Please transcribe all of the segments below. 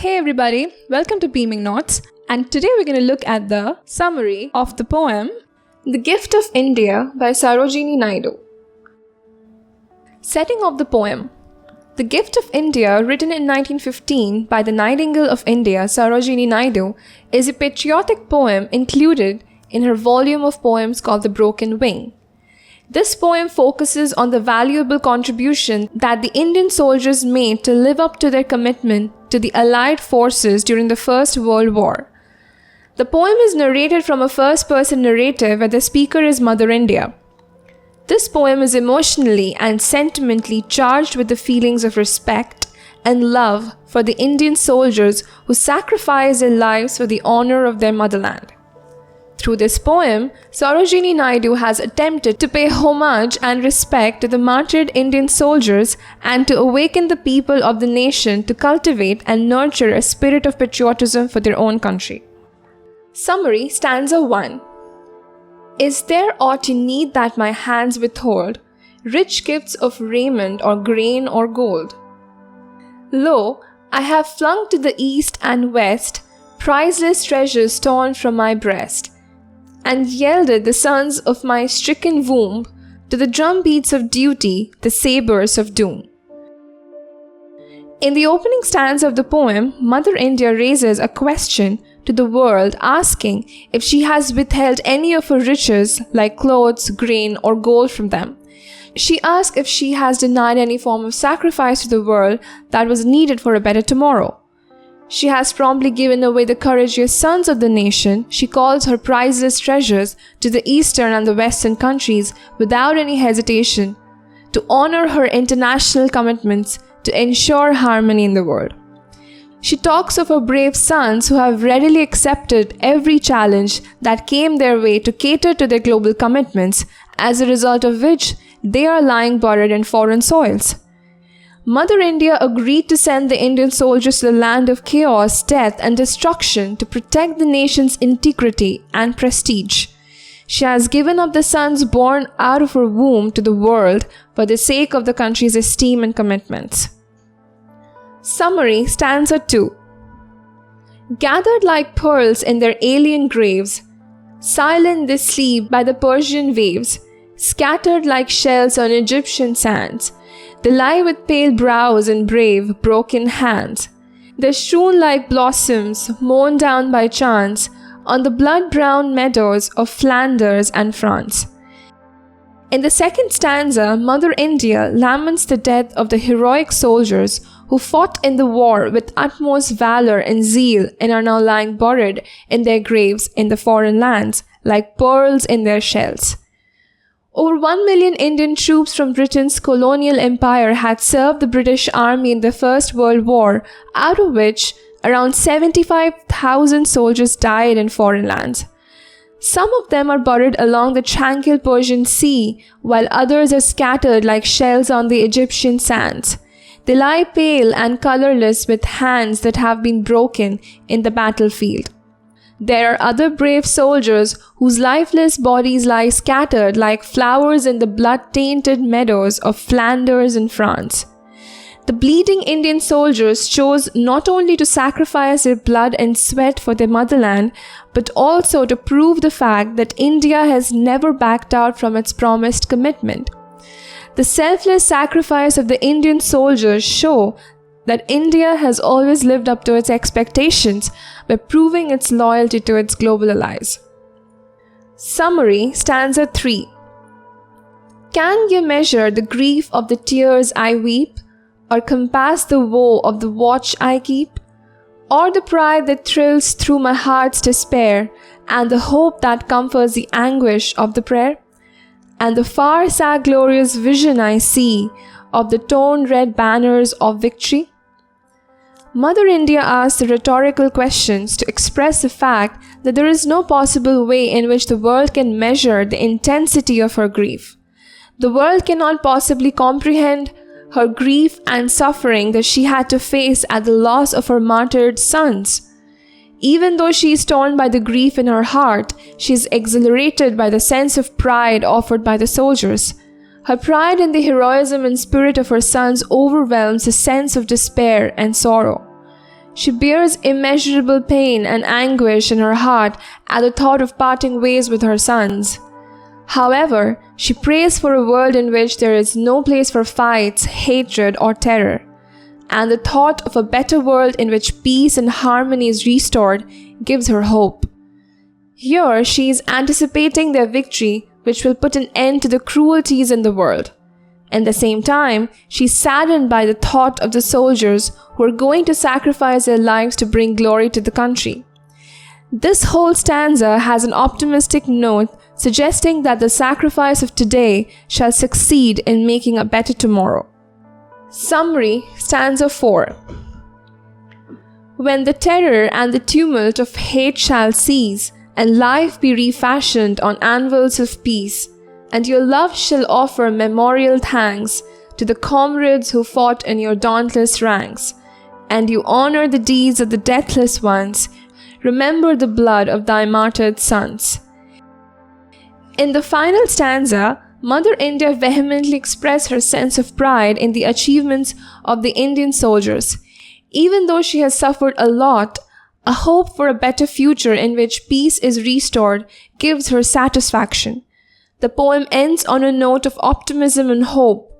Hey everybody, welcome to Beaming Notes, and today we're going to look at the summary of the poem The Gift of India by Sarojini Naidu. Setting of the poem. The Gift of India, written in 1915 by the Nightingale of India, Sarojini Naidu, is a patriotic poem included in her volume of poems called The Broken Wing. This poem focuses on the valuable contribution that the Indian soldiers made to live up to their commitment to the Allied forces during the First World War. The poem is narrated from a first-person narrative where the speaker is Mother India. This poem is emotionally and sentimentally charged with the feelings of respect and love for the Indian soldiers who sacrificed their lives for the honor of their motherland. Through this poem, Sarojini Naidu has attempted to pay homage and respect to the martyred Indian soldiers and to awaken the people of the nation to cultivate and nurture a spirit of patriotism for their own country. Summary, Stanza 1. Is there aught in need that my hands withhold, rich gifts of raiment or grain or gold? Lo, I have flung to the east and west priceless treasures torn from my breast, and yielded the sons of my stricken womb to the drumbeats of duty, the sabres of doom. In the opening stanza of the poem, Mother India raises a question to the world asking if she has withheld any of her riches like clothes, grain, or gold from them. She asks if she has denied any form of sacrifice to the world that was needed for a better tomorrow. She has promptly given away the courageous sons of the nation she calls her priceless treasures to the eastern and the western countries without any hesitation to honor her international commitments to ensure harmony in the world. She talks of her brave sons who have readily accepted every challenge that came their way to cater to their global commitments, as a result of which they are lying buried in foreign soils. Mother India agreed to send the Indian soldiers to the land of chaos, death, and destruction to protect the nation's integrity and prestige. She has given up the sons born out of her womb to the world for the sake of the country's esteem and commitments. Summary, Stanza 2. Gathered like pearls in their alien graves, silent they sleep by the Persian waves, scattered like shells on Egyptian sands. They lie with pale brows and brave, broken hands. They're strewn like blossoms, mown down by chance, on the blood-brown meadows of Flanders and France. In the second stanza, Mother India laments the death of the heroic soldiers who fought in the war with utmost valor and zeal and are now lying buried in their graves in the foreign lands, like pearls in their shells. Over 1 million Indian troops from Britain's colonial empire had served the British Army in the First World War, out of which around 75,000 soldiers died in foreign lands. Some of them are buried along the tranquil Persian Sea, while others are scattered like shells on the Egyptian sands. They lie pale and colorless with hands that have been broken in the battlefield. There are other brave soldiers whose lifeless bodies lie scattered like flowers in the blood-tainted meadows of Flanders and France. The bleeding Indian soldiers chose not only to sacrifice their blood and sweat for their motherland, but also to prove the fact that India has never backed out from its promised commitment. The selfless sacrifice of the Indian soldiers show that India has always lived up to its expectations by proving its loyalty to its global allies. Summary, Stanza 3. Can ye measure the grief of the tears I weep, or compass the woe of the watch I keep, or the pride that thrills through my heart's despair, and the hope that comforts the anguish of the prayer? And the far sad glorious vision I see of the torn red banners of victory? Mother India asks the rhetorical questions to express the fact that there is no possible way in which the world can measure the intensity of her grief. The world cannot possibly comprehend her grief and suffering that she had to face at the loss of her martyred sons. Even though she is torn by the grief in her heart, she is exhilarated by the sense of pride offered by the soldiers. Her pride in the heroism and spirit of her sons overwhelms the sense of despair and sorrow. She bears immeasurable pain and anguish in her heart at the thought of parting ways with her sons. However, she prays for a world in which there is no place for fights, hatred, or terror, and the thought of a better world in which peace and harmony is restored gives her hope. Here, she is anticipating their victory, which will put an end to the cruelties in the world. At the same time, she is saddened by the thought of the soldiers who are going to sacrifice their lives to bring glory to the country. This whole stanza has an optimistic note suggesting that the sacrifice of today shall succeed in making a better tomorrow. Summary, stanza 4. When the terror and the tumult of hate shall cease, and life be refashioned on anvils of peace, and your love shall offer memorial thanks to the comrades who fought in your dauntless ranks, and you honor the deeds of the deathless ones, remember the blood of thy martyred sons. In the final stanza, Mother India vehemently expressed her sense of pride in the achievements of the Indian soldiers. Even though she has suffered a lot, a hope for a better future in which peace is restored gives her satisfaction. The poem ends on a note of optimism and hope.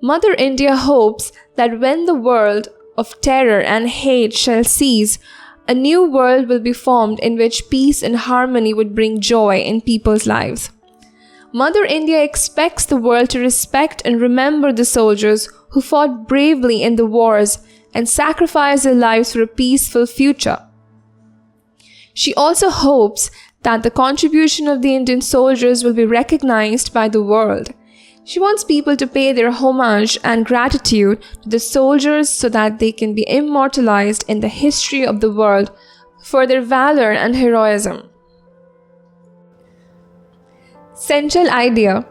Mother India hopes that when the world of terror and hate shall cease, a new world will be formed in which peace and harmony would bring joy in people's lives. Mother India expects the world to respect and remember the soldiers who fought bravely in the wars and sacrificed their lives for a peaceful future. She also hopes that the contribution of the Indian soldiers will be recognized by the world. She wants people to pay their homage and gratitude to the soldiers so that they can be immortalized in the history of the world for their valor and heroism. Central idea.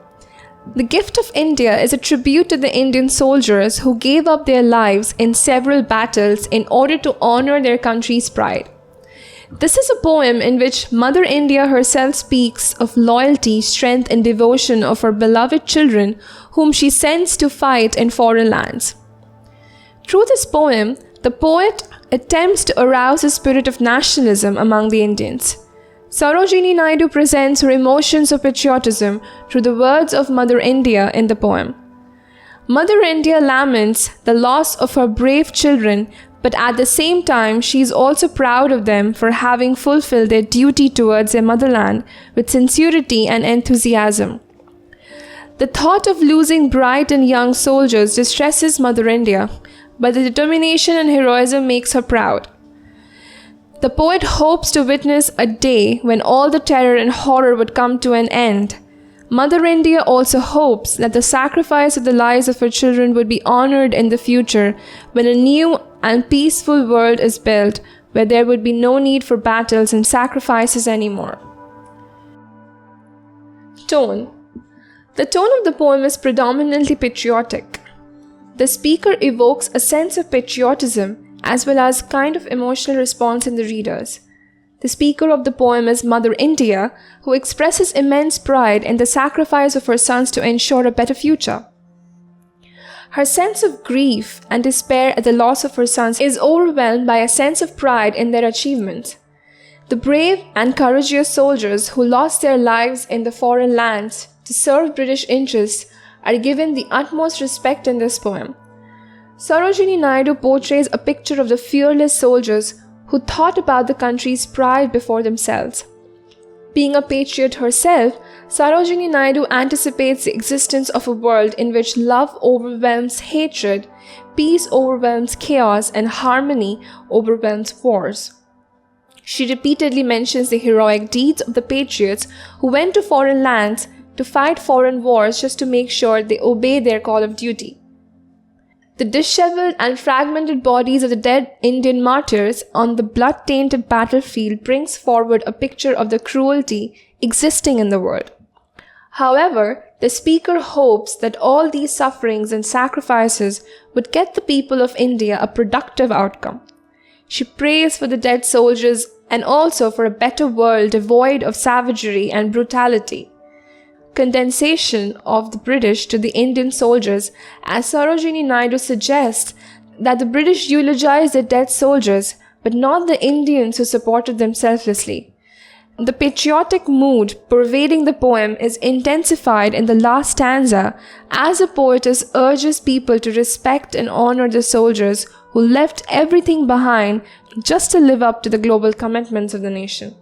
The gift of India is a tribute to the Indian soldiers who gave up their lives in several battles in order to honor their country's pride. This is a poem in which Mother India herself speaks of loyalty, strength, and devotion of her beloved children whom she sends to fight in foreign lands. Through this poem, the poet attempts to arouse a spirit of nationalism among the Indians. Sarojini Naidu presents her emotions of patriotism through the words of Mother India in the poem. Mother India laments the loss of her brave children, but at the same time, she is also proud of them for having fulfilled their duty towards their motherland with sincerity and enthusiasm. The thought of losing bright and young soldiers distresses Mother India, but the determination and heroism makes her proud. The poet hopes to witness a day when all the terror and horror would come to an end. Mother India also hopes that the sacrifice of the lives of her children would be honored in the future when a new and peaceful world is built where there would be no need for battles and sacrifices anymore. Tone. The tone of the poem is predominantly patriotic. The speaker evokes a sense of patriotism as well as kind of emotional response in the readers. The speaker of the poem is Mother India, who expresses immense pride in the sacrifice of her sons to ensure a better future. Her sense of grief and despair at the loss of her sons is overwhelmed by a sense of pride in their achievements. The brave and courageous soldiers who lost their lives in the foreign lands to serve British interests are given the utmost respect in this poem. Sarojini Naidu portrays a picture of the fearless soldiers who thought about the country's pride before themselves. Being a patriot herself, Sarojini Naidu anticipates the existence of a world in which love overwhelms hatred, peace overwhelms chaos, and harmony overwhelms wars. She repeatedly mentions the heroic deeds of the patriots who went to foreign lands to fight foreign wars just to make sure they obey their call of duty. The disheveled and fragmented bodies of the dead Indian martyrs on the blood-tainted battlefield brings forward a picture of the cruelty existing in the world. However, the speaker hopes that all these sufferings and sacrifices would get the people of India a productive outcome. She prays for the dead soldiers and also for a better world devoid of savagery and brutality. Condensation of the British to the Indian soldiers, as Sarojini Naidu suggests that the British eulogize their dead soldiers, but not the Indians who supported them selflessly. The patriotic mood pervading the poem is intensified in the last stanza as a poetess urges people to respect and honor the soldiers who left everything behind just to live up to the global commitments of the nation.